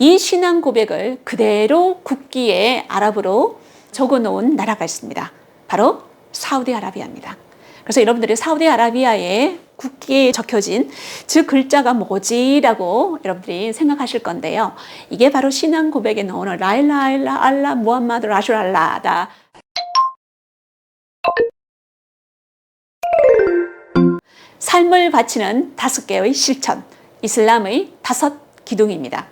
이 신앙 고백을 그대로 국기에 아랍어로 적어놓은 나라가 있습니다. 바로 사우디아라비아입니다. 그래서 여러분들이 사우디아라비아의 국기에 적혀진 그 글자가 뭐지라고 여러분들이 생각하실 건데요. 이게 바로 신앙 고백에 나오는 라일라 알라 무함마드 라슐알라다. 삶을 바치는 5개의 실천, 이슬람의 5 기둥입니다.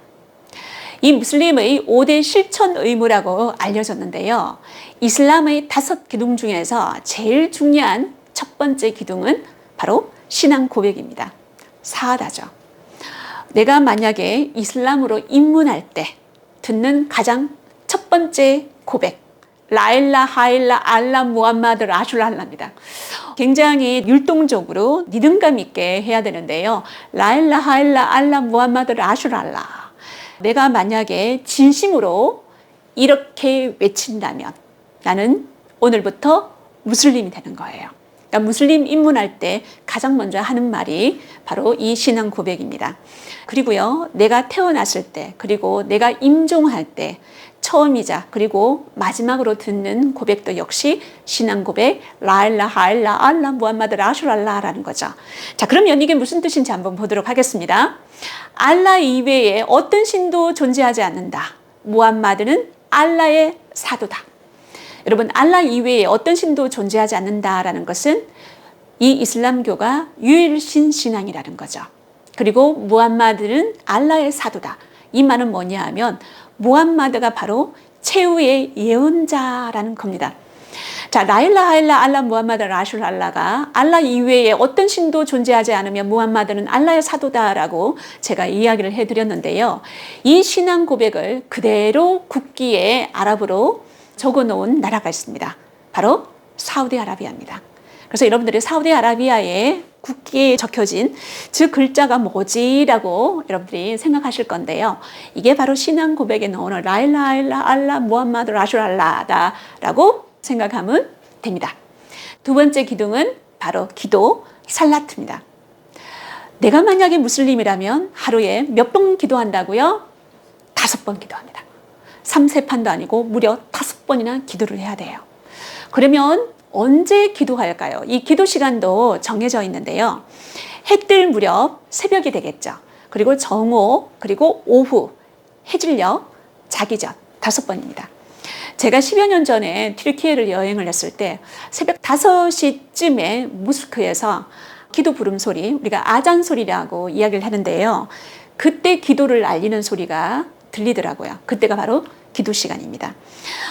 이 무슬림의 5대 실천 의무라고 알려졌는데요. 이슬람의 5 기둥 중에서 제일 중요한 첫 번째 기둥은 바로 신앙 고백입니다. 사하다죠. 내가 만약에 이슬람으로 입문할 때 듣는 가장 첫 번째 고백, 라일라 하일라 알라 무함마드 라슐알라입니다. 굉장히 율동적으로 리듬감 있게 해야 되는데요. 라일라 하일라 알라 무함마드 라슐알라. 내가 만약에 진심으로 이렇게 외친다면 나는 오늘부터 무슬림이 되는 거예요. 그러니까 무슬림 입문할 때 가장 먼저 하는 말이 바로 이 신앙 고백입니다. 그리고요, 내가 태어났을 때, 그리고 내가 임종할 때 처음이자 그리고 마지막으로 듣는 고백도 역시 신앙 고백, 라일라 하일라 알라 무함마드 라슐알라라는 거죠. 자, 그러면 이게 무슨 뜻인지 한번 보도록 하겠습니다. 알라 이외에 어떤 신도 존재하지 않는다. 무함마드는 알라의 사도다. 여러분, 알라 이외에 어떤 신도 존재하지 않는다라는 것은 이 이슬람교가 유일신 신앙이라는 거죠. 그리고 무함마드는 알라의 사도다. 이 말은 뭐냐 하면 무함마드가 바로 최후의 예언자라는 겁니다. 자, 라일라 하일라 알라 무함마드 라슐알라가 알라 이외에 어떤 신도 존재하지 않으면 무함마드는 알라의 사도다라고 제가 이야기를 해드렸는데요. 이 신앙 고백을 그대로 국기에 아랍어로 적어놓은 나라가 있습니다. 바로 사우디아라비아입니다. 그래서 여러분들이 사우디아라비아의 국기에 적혀진 그 글자가 뭐지라고 여러분들이 생각하실 건데요. 이게 바로 신앙 고백에 나오는 라일라 알라 무함마드 라슐알라다라고 생각하면 됩니다. 두 번째 기둥은 바로 기도, 살라트입니다. 내가 만약에 무슬림이라면 하루에 몇 번 기도한다고요? 5번 기도합니다. 3세판도 아니고 무려 5번이나 기도를 해야 돼요. 그러면 언제 기도할까요? 이 기도 시간도 정해져 있는데요. 해 뜰 무렵 새벽이 되겠죠. 그리고 정오, 그리고 오후, 해질녘, 자기 전 5번입니다. 제가 10여 년 전에 튀르키예를 여행을 했을 때 새벽 5시쯤에 모스크에서 기도 부름소리, 우리가 아잔 소리라고 이야기를 하는데요. 그때 기도를 알리는 소리가 들리더라고요. 그때가 바로 기도 시간입니다.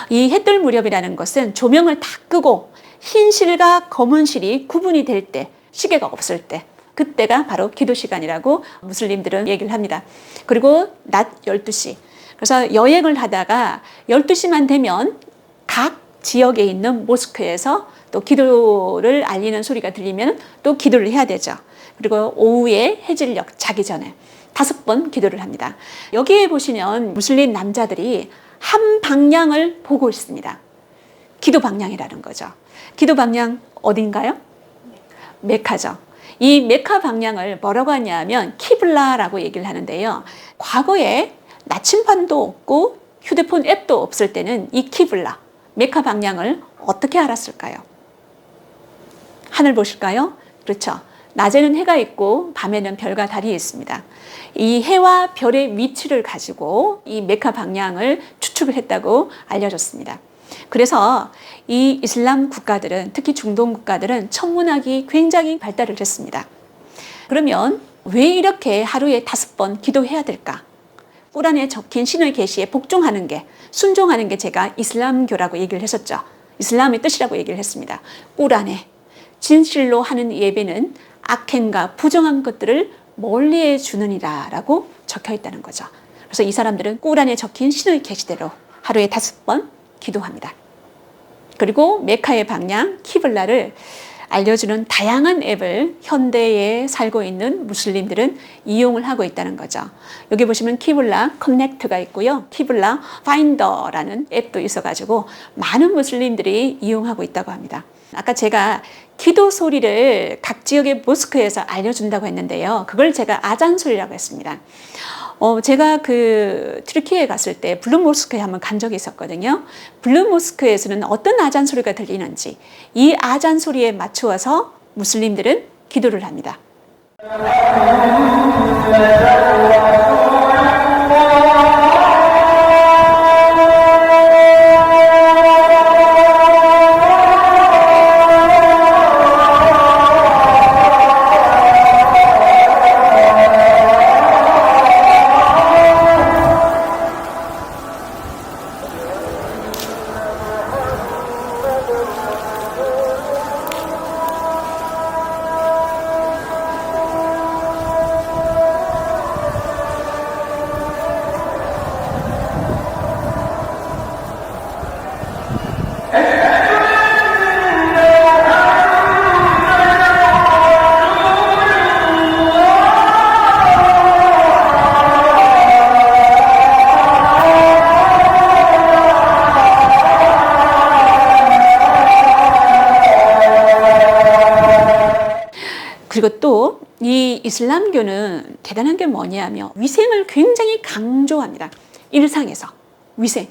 이 해 뜰 무렵이라는 것은 조명을 다 끄고 흰 실과 검은 실이 구분이 될 때, 시계가 없을 때, 그때가 바로 기도 시간이라고 무슬림들은 얘기를 합니다. 그리고 낮 12시. 그래서 여행을 하다가 12시만 되면 각 지역에 있는 모스크에서 또 기도를 알리는 소리가 들리면 또 기도를 해야 되죠. 그리고 오후에 해질녘 자기 전에 5번 기도를 합니다. 여기에 보시면 무슬림 남자들이 한 방향을 보고 있습니다. 기도 방향이라는 거죠. 기도 방향 어딘가요? 메카죠. 이 메카 방향을 뭐라고 하냐면 키블라라고 얘기를 하는데요. 과거에 나침반도 없고 휴대폰 앱도 없을 때는 이 키블라, 메카 방향을 어떻게 알았을까요? 하늘 보실까요? 그렇죠. 낮에는 해가 있고 밤에는 별과 달이 있습니다. 이 해와 별의 위치를 가지고 이 메카 방향을 추측을 했다고 알려졌습니다. 그래서 이 이슬람 국가들은, 특히 중동 국가들은 천문학이 굉장히 발달을 했습니다. 그러면 왜 이렇게 하루에 5번 기도해야 될까? 꾸란에 적힌 신의 계시에 복종하는 게, 순종하는 게 제가 이슬람교라고 얘기를 했었죠. 이슬람의 뜻이라고 얘기를 했습니다. 꾸란에 진실로 하는 예배는 악행과 부정한 것들을 멀리해 주느니라라고 적혀 있다는 거죠. 그래서 이 사람들은 꾸란에 적힌 신의 계시대로 하루에 5번 기도합니다. 그리고 메카의 방향 키블라를 알려주는 다양한 앱을 현대에 살고 있는 무슬림들은 이용을 하고 있다는 거죠. 여기 보시면 키블라 커넥트가 있고요. 키블라 파인더라는 앱도 있어가지고 많은 무슬림들이 이용하고 있다고 합니다. 아까 제가 기도 소리를 각 지역의 모스크에서 알려준다고 했는데요. 그걸 제가 아잔 소리라고 했습니다. 제가 그 튀르키예에 갔을 때 블루 모스크에 한번 간 적이 있었거든요. 블루 모스크에서는 어떤 아잔 소리가 들리는지 이 아잔 소리에 맞추어서 무슬림들은 기도를 합니다. 그리고 또 이 이슬람교는 대단한 게 뭐냐면 위생을 굉장히 강조합니다. 일상에서 위생.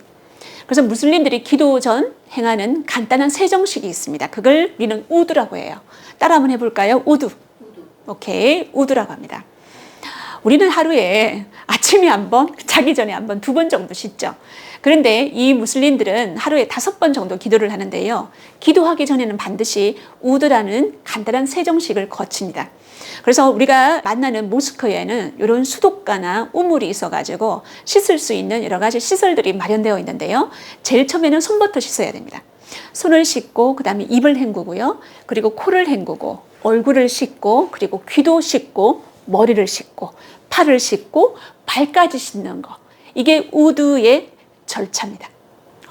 그래서 무슬림들이 기도 전 행하는 간단한 세정식이 있습니다. 그걸 우리는 우두라고 해요. 따라 한번 해볼까요? 우두. 오케이, 우두라고 합니다. 우리는 하루에 아침에 한 번, 자기 전에 한 번, 2번 정도 씻죠. 그런데 이 무슬림들은 하루에 5번 정도 기도를 하는데요. 기도하기 전에는 반드시 우두라는 간단한 세정식을 거칩니다. 그래서 우리가 만나는 모스크에는 이런 수도가나 우물이 있어가지고 씻을 수 있는 여러 가지 시설들이 마련되어 있는데요. 제일 처음에는 손부터 씻어야 됩니다. 손을 씻고 그 다음에 입을 헹구고요. 그리고 코를 헹구고 얼굴을 씻고 그리고 귀도 씻고 머리를 씻고 팔을 씻고 발까지 씻는 거. 이게 우두의 절차입니다.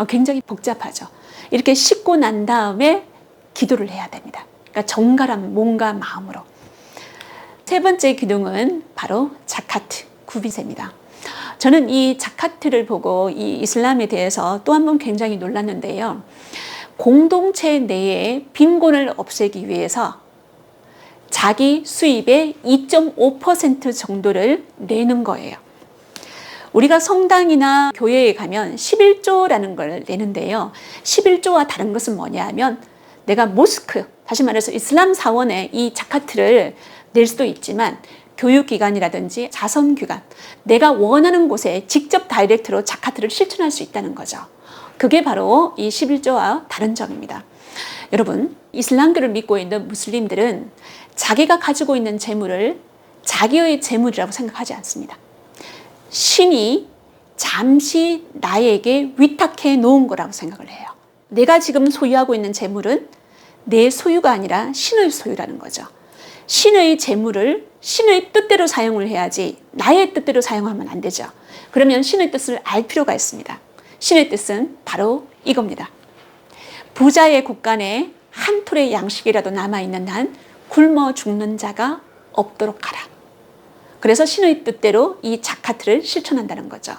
굉장히 복잡하죠. 이렇게 씻고 난 다음에 기도를 해야 됩니다. 그러니까 정갈한 몸과 마음으로. 세 번째 기둥은 바로 자카트, 구비세입니다. 저는 이 자카트를 보고 이 이슬람에 대해서 또 한 번 굉장히 놀랐는데요. 공동체 내에 빈곤을 없애기 위해서 자기 수입의 2.5% 정도를 내는 거예요. 우리가 성당이나 교회에 가면 11조라는 걸 내는데요. 11조와 다른 것은 뭐냐 하면 내가 모스크, 다시 말해서 이슬람 사원에 이 자카트를 낼 수도 있지만 교육기관이라든지 자선기관, 내가 원하는 곳에 직접 다이렉트로 자카트를 실천할 수 있다는 거죠. 그게 바로 이 11조와 다른 점입니다. 여러분, 이슬람교를 믿고 있는 무슬림들은 자기가 가지고 있는 재물을 자기의 재물이라고 생각하지 않습니다. 신이 잠시 나에게 위탁해 놓은 거라고 생각을 해요. 내가 지금 소유하고 있는 재물은 내 소유가 아니라 신의 소유라는 거죠. 신의 재물을 신의 뜻대로 사용을 해야지 나의 뜻대로 사용하면 안 되죠. 그러면 신의 뜻을 알 필요가 있습니다. 신의 뜻은 바로 이겁니다. 부자의 곳간에 한 톨의 양식이라도 남아있는 한 굶어 죽는 자가 없도록 하라. 그래서 신의 뜻대로 이 자카트를 실천한다는 거죠.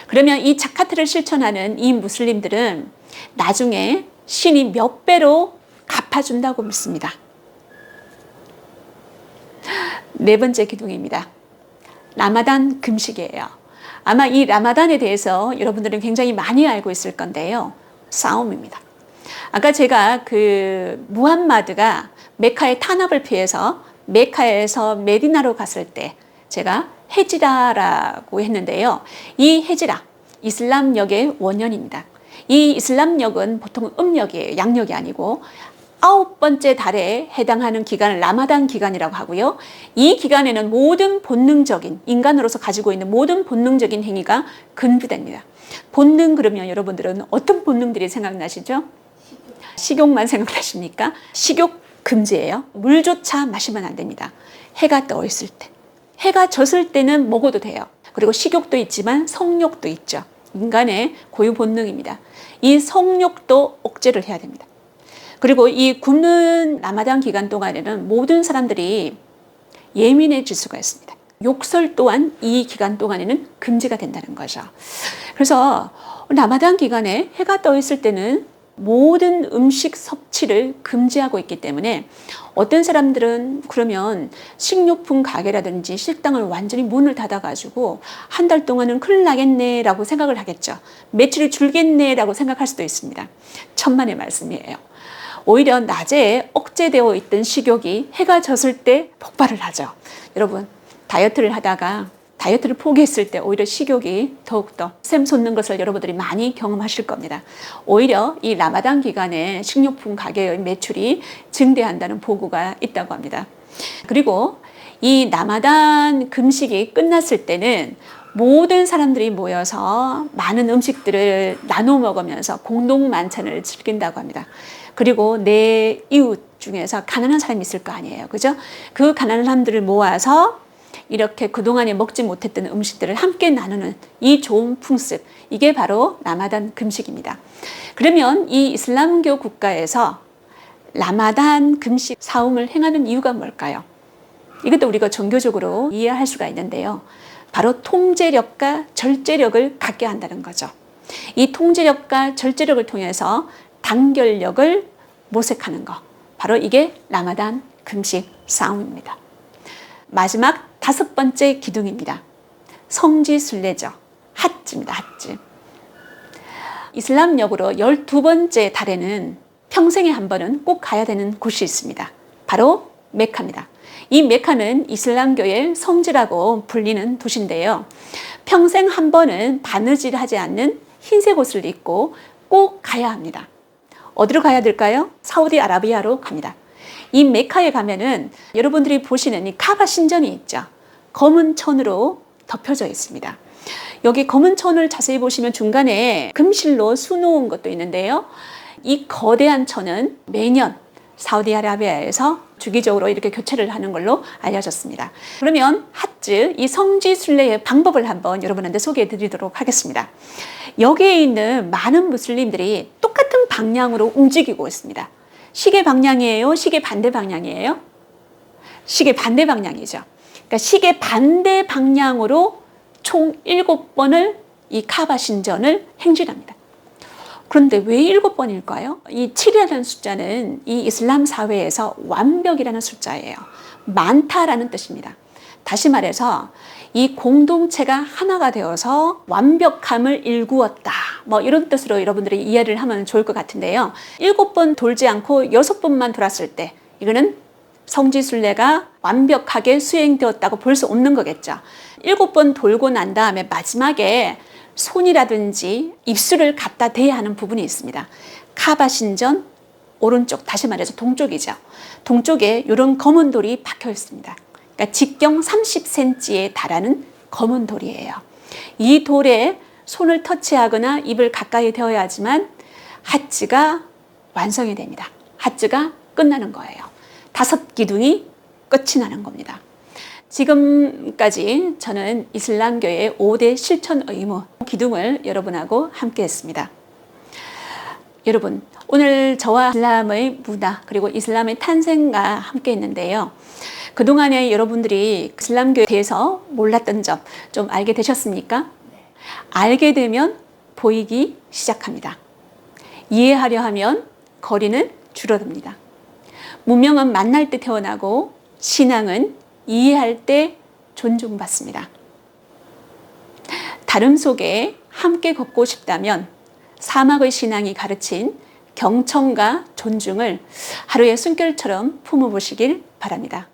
그러면 이 자카트를 실천하는 이 무슬림들은 나중에 신이 몇 배로 갚아준다고 믿습니다. 네 번째 기둥입니다. 라마단 금식이에요. 아마 이 라마단에 대해서 여러분들은 굉장히 많이 알고 있을 건데요. 싸움입니다. 아까 제가 그 무함마드가 메카의 탄압을 피해서 메카에서 메디나로 갔을 때 제가 헤지라라고 했는데요. 이 헤지라, 이슬람역의 원년입니다. 이 이슬람역은 보통 음력이에요. 양력이 아니고 9번째 달에 해당하는 기간을 라마단 기간이라고 하고요. 이 기간에는 모든 본능적인, 인간으로서 가지고 있는 모든 본능적인 행위가 금지됩니다. 본능 그러면 여러분들은 어떤 본능들이 생각나시죠? 식욕만 생각나십니까? 식욕 금지예요. 물조차 마시면 안 됩니다. 해가 떠 있을 때. 해가 졌을 때는 먹어도 돼요. 그리고 식욕도 있지만 성욕도 있죠. 인간의 고유 본능입니다. 이 성욕도 억제를 해야 됩니다. 그리고 이 굶는 라마단 기간 동안에는 모든 사람들이 예민해질 수가 있습니다. 욕설 또한 이 기간 동안에는 금지가 된다는 거죠. 그래서 라마단 기간에 해가 떠 있을 때는 모든 음식 섭취를 금지하고 있기 때문에 어떤 사람들은 그러면 식료품 가게라든지 식당을 완전히 문을 닫아가지고 한 달 동안은 큰일 나겠네 라고 생각을 하겠죠. 매출이 줄겠네 라고 생각할 수도 있습니다. 천만의 말씀이에요. 오히려 낮에 억제되어 있던 식욕이 해가 졌을 때 폭발을 하죠. 여러분, 다이어트를 하다가 다이어트를 포기했을 때 오히려 식욕이 더욱더 샘솟는 것을 여러분들이 많이 경험하실 겁니다. 오히려 이 라마단 기간에 식료품 가게의 매출이 증대한다는 보고가 있다고 합니다. 그리고 이 라마단 금식이 끝났을 때는 모든 사람들이 모여서 많은 음식들을 나눠 먹으면서 공동 만찬을 즐긴다고 합니다. 그리고 내 이웃 중에서 가난한 사람이 있을 거 아니에요. 그죠? 그 가난한 사람들을 모아서 이렇게 그동안에 먹지 못했던 음식들을 함께 나누는 이 좋은 풍습, 이게 바로 라마단 금식입니다. 그러면 이 이슬람교 국가에서 라마단 금식 사움을 행하는 이유가 뭘까요? 이것도 우리가 종교적으로 이해할 수가 있는데요. 바로 통제력과 절제력을 갖게 한다는 거죠. 이 통제력과 절제력을 통해서 단결력을 모색하는 것, 바로 이게 라마단 금식 싸움입니다. 마지막 5번째 기둥입니다. 성지순례죠. 핫지입니다. 핫지. 이슬람력으로 12번째 달에는 평생에 한 번은 꼭 가야 되는 곳이 있습니다. 바로 메카입니다. 이 메카는 이슬람교의 성지라고 불리는 도시인데요. 평생 한 번은 바느질하지 않는 흰색 옷을 입고 꼭 가야 합니다. 어디로 가야 될까요? 사우디아라비아로 갑니다. 이 메카에 가면은 여러분들이 보시는 이 카바 신전이 있죠. 검은 천으로 덮여져 있습니다. 여기 검은 천을 자세히 보시면 중간에 금실로 수놓은 것도 있는데요. 이 거대한 천은 매년 사우디아라비아에서 주기적으로 이렇게 교체를 하는 걸로 알려졌습니다. 그러면 핫즈, 이 성지 순례의 방법을 한번 여러분한테 소개해 드리도록 하겠습니다. 여기에 있는 많은 무슬림들이 똑같은 방향으로 움직이고 있습니다. 시계 방향이에요? 시계 반대 방향이에요? 시계 반대 방향이죠. 그러니까 시계 반대 방향으로 총 7번을 이 카바 신전을 행진합니다. 그런데 왜 7번일까요? 이 7이라는 숫자는 이 이슬람 사회에서 완벽이라는 숫자예요. 많다라는 뜻입니다. 다시 말해서 이 공동체가 하나가 되어서 완벽함을 일구었다. 뭐 이런 뜻으로 여러분들이 이해를 하면 좋을 것 같은데요. 7번 돌지 않고 6번만 돌았을 때 이거는 성지순례가 완벽하게 수행되었다고 볼 수 없는 거겠죠. 7번 돌고 난 다음에 마지막에 손이라든지 입술을 갖다 대야 하는 부분이 있습니다. 카바 신전 오른쪽, 다시 말해서 동쪽이죠. 동쪽에 이런 검은 돌이 박혀 있습니다. 그러니까 직경 30cm에 달하는 검은 돌이에요. 이 돌에 손을 터치하거나 입을 가까이 대어야지만 핫지가 완성이 됩니다. 핫지가 끝나는 거예요. 5기둥이 끝이 나는 겁니다. 지금까지 저는 이슬람교의 5대 실천 의무 기둥을 여러분하고 함께 했습니다. 여러분, 오늘 저와 이슬람의 문화 그리고 이슬람의 탄생과 함께 했는데요. 그동안에 여러분들이 이슬람교에 대해서 몰랐던 점 좀 알게 되셨습니까? 알게 되면 보이기 시작합니다. 이해하려 하면 거리는 줄어듭니다. 문명은 만날 때 태어나고 신앙은 이해할 때 존중받습니다. 다름 속에 함께 걷고 싶다면 사막의 신앙이 가르친 경청과 존중을 하루의 숨결처럼 품어보시길 바랍니다.